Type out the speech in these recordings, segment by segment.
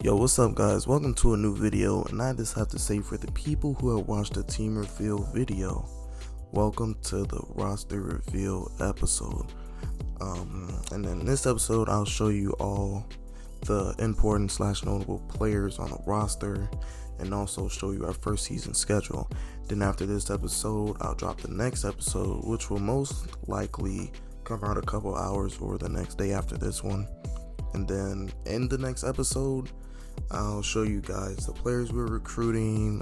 Yo, what's up guys? Welcome to a new video, and I just have to say, for the people who have watched the team reveal video, welcome to the roster reveal episode. And in this episode I'll show you all the important / notable players on the roster and also show you our first season schedule. Then after this episode I'll drop the next episode, which will most likely come out a couple hours or the next day after this one. And then in the next episode I'll show you guys the players we're recruiting,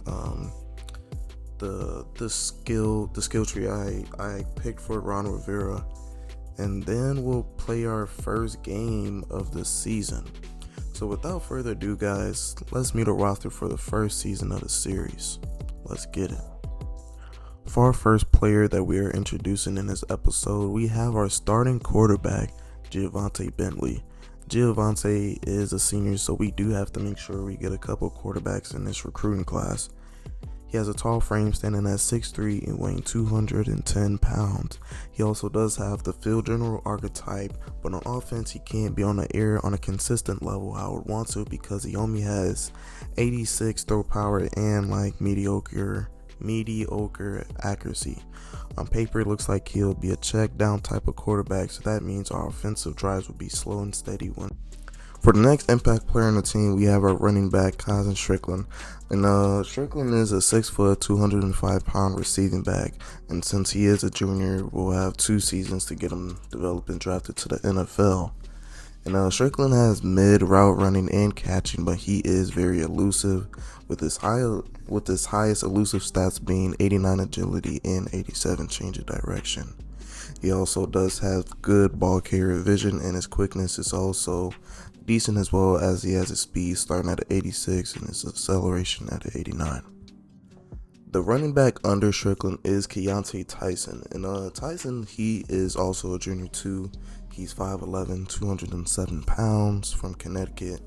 the skill tree I picked for Ron Rivera, and then we'll play our first game of the season. So without further ado guys, let's meet a roster for the first season of the series. Let's get it. For our first player that we are introducing in this episode, we have our starting quarterback, Giovanni Bentley. Giovanni is a senior, so we do have to make sure we get a couple quarterbacks in this recruiting class. He has a tall frame, standing at 6'3" and weighing 210 pounds. He also does have the field general archetype, but on offense he can't be on the air on a consistent level how I would want to, because he only has 86 throw power and mediocre accuracy. On paper, it looks like he'll be a check down type of quarterback, so that means our offensive drives will be slow and steady. For the next impact player on the team, we have our running back, Cousin Strickland. And Strickland is a 6', 205 pound receiving back, and since he is a junior, we'll have 2 seasons to get him developed and drafted to the NFL. And Strickland has mid route running and catching, but he is very elusive, with his highest elusive stats being 89 agility and 87 change of direction. He also does have good ball carrier vision, and his quickness is also decent, as well as he has his speed starting at 86 and his acceleration at 89. The running back under Strickland is Keontae Tyson, and Tyson, he is also a junior too. He's 5'11", 207 pounds, from Connecticut.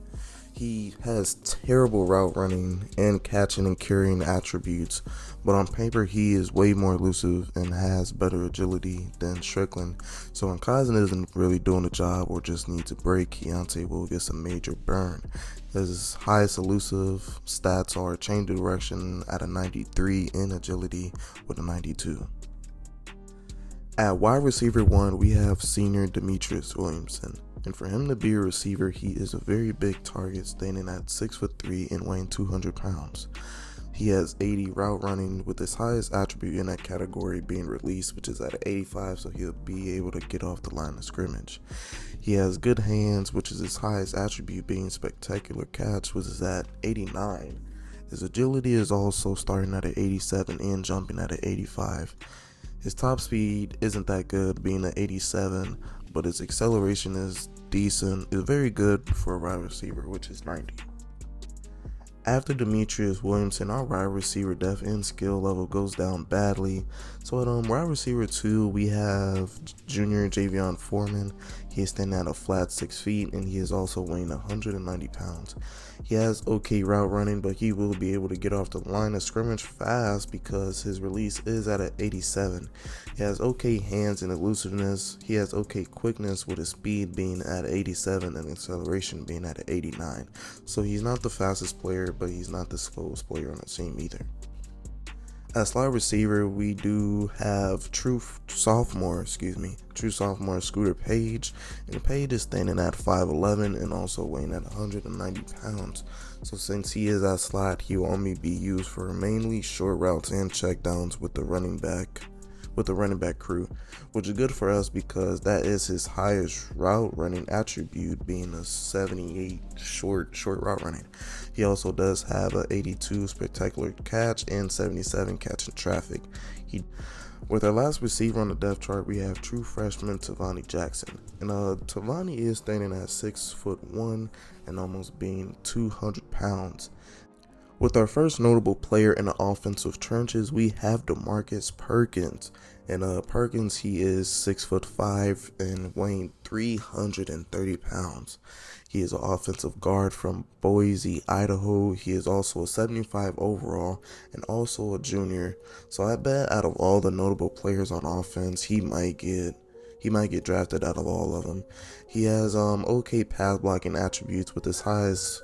He has terrible route running and catching and carrying attributes, but on paper he is way more elusive and has better agility than Strickland. So when Cousin isn't really doing the job or just needs a break, Keontae will get some major burn. His highest elusive stats are change of direction at a 93 and agility with a 92. At wide receiver 1, we have senior Demetrius Williamson, and for him to be a receiver, he is a very big target, standing at 6'3" and weighing 200 pounds. He has 80 route running, with his highest attribute in that category being release, which is at 85, so he'll be able to get off the line of scrimmage. He has good hands, which is his highest attribute being spectacular catch, which is at 89. His agility is also starting at an 87 and jumping at an 85. His top speed isn't that good, being at 87, but his acceleration is decent, is very good for a wide receiver, which is 90. After Demetrius Williamson, our wide receiver depth and skill level goes down badly. So at wide receiver 2, we have junior Javion Foreman. He is standing at a flat 6 feet, and he is also weighing 190 pounds. He has okay route running, but he will be able to get off the line of scrimmage fast because his release is at an 87. He has okay hands and elusiveness. He has okay quickness, with his speed being at 87 and acceleration being at 89. So he's not the fastest player, but he's not the slowest player on the team either. At slot receiver, we do have true sophomore Scooter Page, and Page is standing at 5'11" and also weighing at 190 pounds. So since he is at slot, he will only be used for mainly short routes and checkdowns with the running back crew, which is good for us because that is his highest route running attribute, being a 78 short route running. He also does have a 82 spectacular catch and 77 catching traffic. With our last receiver on the depth chart, we have true freshman Tavani Jackson, and Tavani is standing at 6'1" and almost being 200 pounds. With our first notable player in the offensive trenches, we have DeMarcus Perkins. And Perkins, he is 6'5" and weighing 330 pounds. He is an offensive guard from Boise, Idaho. He is also a 75 overall and also a junior. So I bet out of all the notable players on offense, he might get drafted out of all of them. He has okay pass blocking attributes, with his highest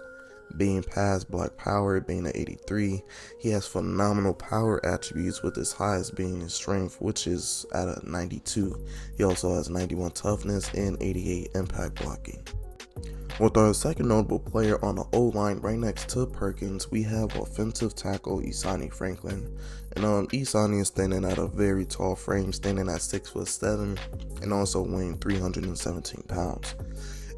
being past block power, being at 83. He has phenomenal power attributes, with his highest being his strength, which is at a 92. He also has 91 toughness and 88 impact blocking. With our second notable player on the O-line right next to Perkins, we have offensive tackle Isani Franklin. And Isani is standing at a very tall frame, standing at 6'7" and also weighing 317 pounds.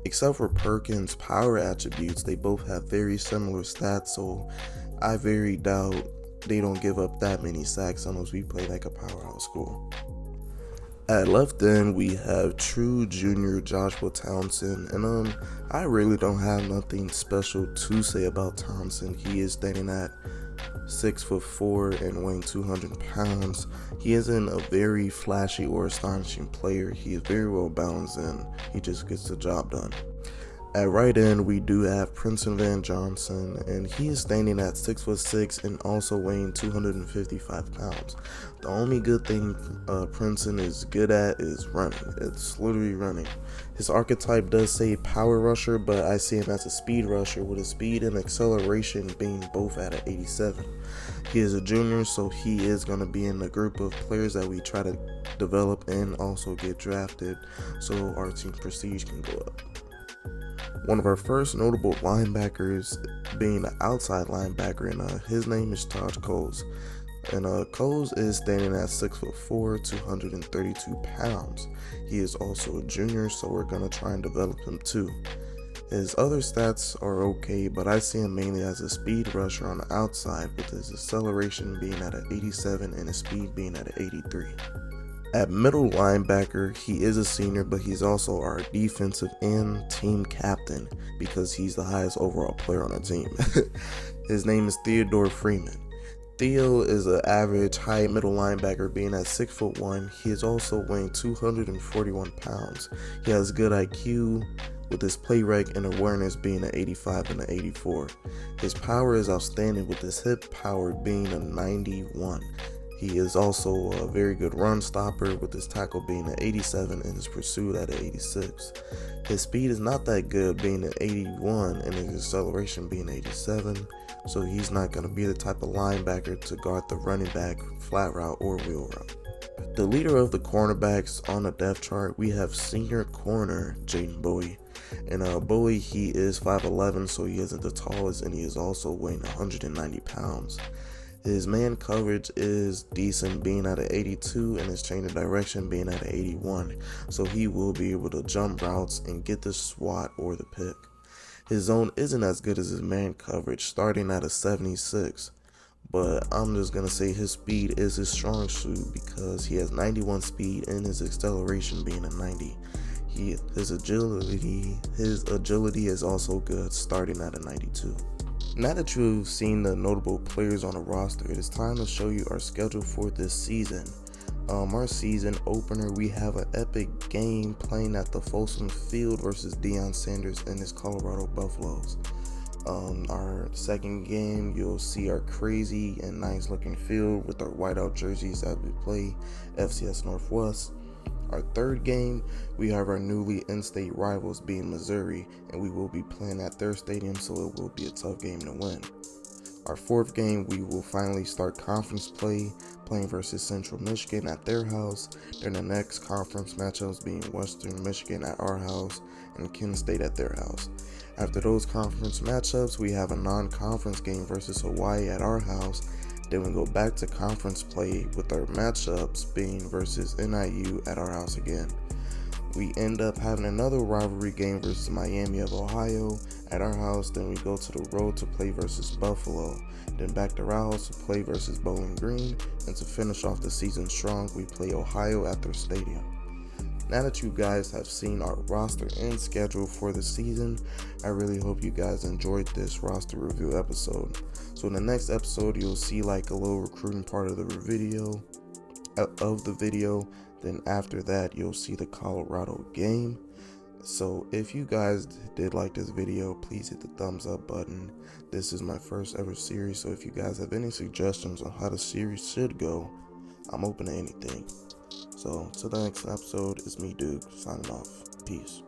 Except for Perkins' power attributes, they both have very similar stats, so I very doubt they don't give up that many sacks unless we play like a powerhouse school. At left end, we have true junior Joshua Townsend, and I really don't have nothing special to say about Townsend. He is standing at 6'4" and weighing 200 pounds. He isn't a very flashy or astonishing player. He is very well balanced and he just gets the job done. At right end, we do have Princeton Van Johnson, and he is standing at 6'6" and also weighing 255 pounds. The only good thing Princeton is good at is running. It's literally running. His archetype does say power rusher, but I see him as a speed rusher, with his speed and acceleration being both at an 87. He is a junior, so he is going to be in the group of players that we try to develop and also get drafted, so our team prestige can go up. One of our first notable linebackers being an outside linebacker, and his name is Taj Coles. And Coles is standing at 6'4", 232 pounds. He is also a junior, so we're going to try and develop him too. His other stats are okay, but I see him mainly as a speed rusher on the outside, with his acceleration being at an 87 and his speed being at an 83. At middle linebacker, he is a senior, but he's also our defensive and team captain because he's the highest overall player on our team. His name is Theodore Freeman. Theo is an average height middle linebacker, being at 6'1". He is also weighing 241 pounds. He has good IQ, with his play rec and awareness being an 85 and an 84. His power is outstanding, with his hip power being a 91. He is also a very good run stopper, with his tackle being an 87 and his pursuit at an 86. His speed is not that good, being an 81, and his acceleration being 87, so he's not going to be the type of linebacker to guard the running back flat route or wheel route. The leader of the cornerbacks on the depth chart, we have senior corner Jaden Bowie. And Bowie, he is 5'11", so he isn't the tallest, and he is also weighing 190 pounds. His man coverage is decent, being at an 82, and his change of direction being at an 81, so he will be able to jump routes and get the swat or the pick. His zone isn't as good as his man coverage, starting at a 76, but I'm just going to say his speed is his strong suit because he has 91 speed and his acceleration being a 90. His agility is also good, starting at a 92. Now that you've seen the notable players on the roster, it is time to show you our schedule for this season. Our season opener, we have an epic game playing at the Folsom Field versus Deion Sanders and his Colorado Buffaloes. Our second game, you'll see our crazy and nice looking field with our whiteout jerseys as we play FCS Northwest. Our third game, we have our newly in-state rivals being Missouri, and we will be playing at their stadium, so it will be a tough game to win. Our fourth game, we will finally start conference play, playing versus Central Michigan at their house. Then the next conference matchups being Western Michigan at our house and Kent State at their house. After those conference matchups, we have a non-conference game versus Hawaii at our house. Then we go back to conference play with our matchups being versus NIU at our house again. We end up having another rivalry game versus Miami of Ohio at our house. Then we go to the road to play versus Buffalo. Then back to our house to play versus Bowling Green. And to finish off the season strong, we play Ohio at their stadium. Now that you guys have seen our roster and schedule for the season, I really hope you guys enjoyed this roster review episode. So in the next episode, you'll see like a little recruiting part of the video. Then after that, you'll see the Colorado game. So if you guys did like this video, please hit the thumbs up button. This is my first ever series, so if you guys have any suggestions on how the series should go, I'm open to anything. So, till the next episode, it's me, Duke, signing off. Peace.